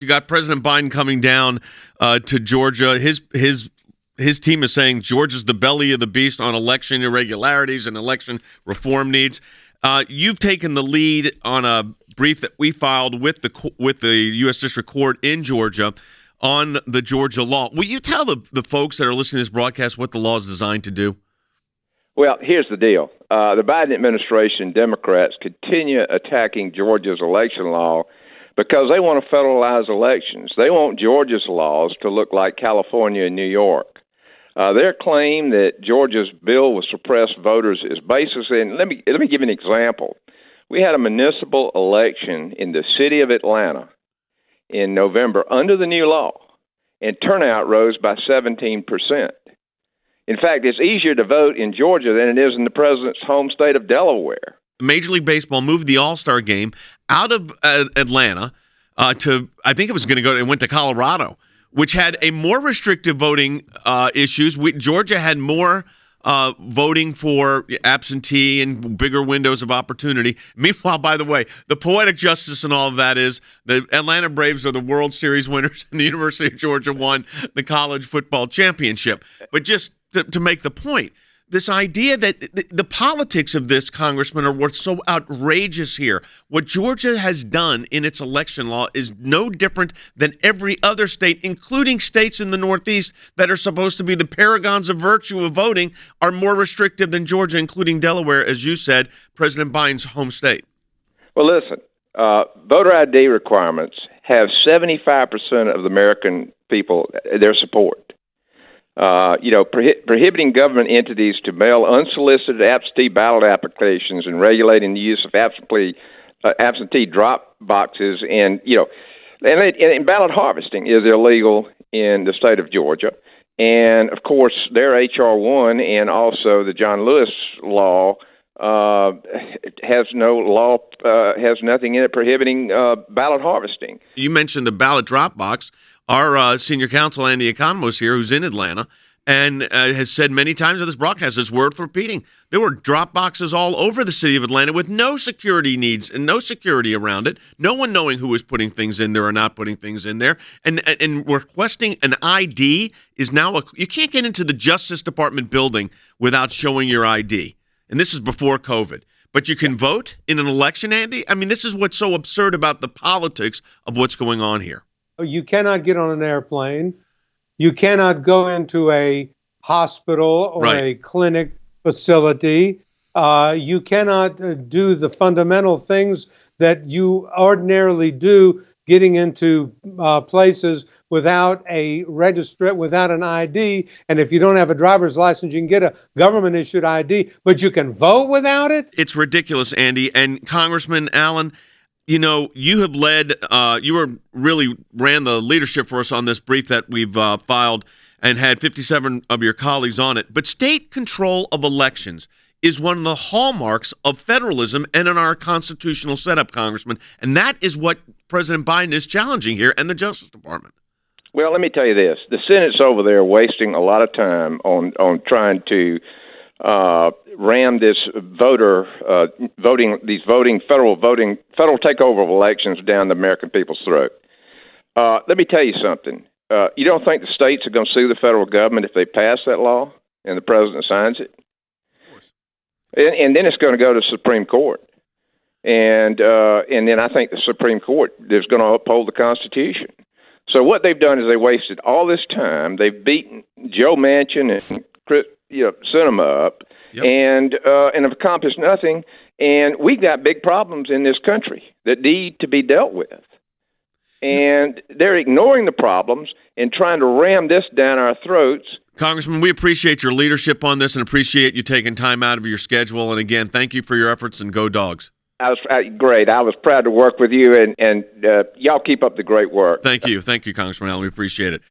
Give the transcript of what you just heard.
You got President Biden coming down to Georgia. His team is saying Georgia's the belly of the beast on election irregularities and election reform needs. You've taken the lead on a brief that we filed with the U.S. District Court in Georgia on the Georgia law. Will you tell the folks that are listening to this broadcast what the law is designed to do? Well, here's the deal. The Biden administration, Democrats, continue attacking Georgia's election law because they want to federalize elections. They want Georgia's laws to look like California and New York. Their claim that Georgia's bill will suppress voters is baseless. And let me give you an example. We had a municipal election in the city of Atlanta in November under the new law, and turnout rose by 17%. In fact, it's easier to vote in Georgia than it is in the president's home state of Delaware. Major League Baseball moved the All-Star game out of Atlanta to, I think it went to Colorado, which had a more restrictive voting issues. Georgia had more voting for absentee and bigger windows of opportunity. Meanwhile, by the way, the poetic justice in all of that is the Atlanta Braves are the World Series winners and the University of Georgia won the college football championship. But just to make the point, this idea that the politics of this, Congressman, are what's so outrageous here. What Georgia has done in its election law is no different than every other state, including states in the Northeast that are supposed to be the paragons of virtue of voting, are more restrictive than Georgia, including Delaware, as you said, President Biden's home state. Well, listen, voter ID requirements have 75% of the American people, their support. Prohibiting government entities to mail unsolicited absentee ballot applications and regulating the use of absentee drop boxes and ballot harvesting is illegal in the state of Georgia. And, of course, their H.R. 1 and also the John Lewis law has nothing in it prohibiting ballot harvesting. You mentioned the ballot drop box. Our senior counsel, Andy Economos here, who's in Atlanta, and has said many times on this broadcast, it's worth repeating, there were drop boxes all over the city of Atlanta with no security needs and no security around it, no one knowing who was putting things in there or not putting things in there. And requesting an ID is now you can't get into the Justice Department building without showing your ID. And this is before COVID. But you can vote in an election, Andy? I mean, this is what's so absurd about the politics of what's going on here. You cannot get on an airplane. You cannot go into a hospital or a clinic facility. You cannot do the fundamental things that you ordinarily do getting into places without without an ID. And if you don't have a driver's license, you can get a government-issued ID, but you can vote without it? It's ridiculous, Andy. And Congressman Allen, you have led, ran the leadership for us on this brief that we've filed and had 57 of your colleagues on it. But state control of elections is one of the hallmarks of federalism and in our constitutional setup, Congressman. And that is what President Biden is challenging here and the Justice Department. Well, let me tell you this. The Senate's over there wasting a lot of time on trying to ram this federal takeover of elections down the American people's throat. Let me tell you something. You don't think the states are going to sue the federal government if they pass that law and the president signs it? Of course. And then it's going to go to the Supreme Court. And then I think the Supreme Court is going to uphold the Constitution. So what they've done is they wasted all this time. They've beaten Joe Manchin and sent them up, and have accomplished nothing. And we've got big problems in this country that need to be dealt with. And they're ignoring the problems and trying to ram this down our throats. Congressman, we appreciate your leadership on this and appreciate you taking time out of your schedule. And again, thank you for your efforts, and go Dogs. Great. I was proud to work with you, and y'all keep up the great work. Thank you. Thank you, Congressman Allen. We appreciate it.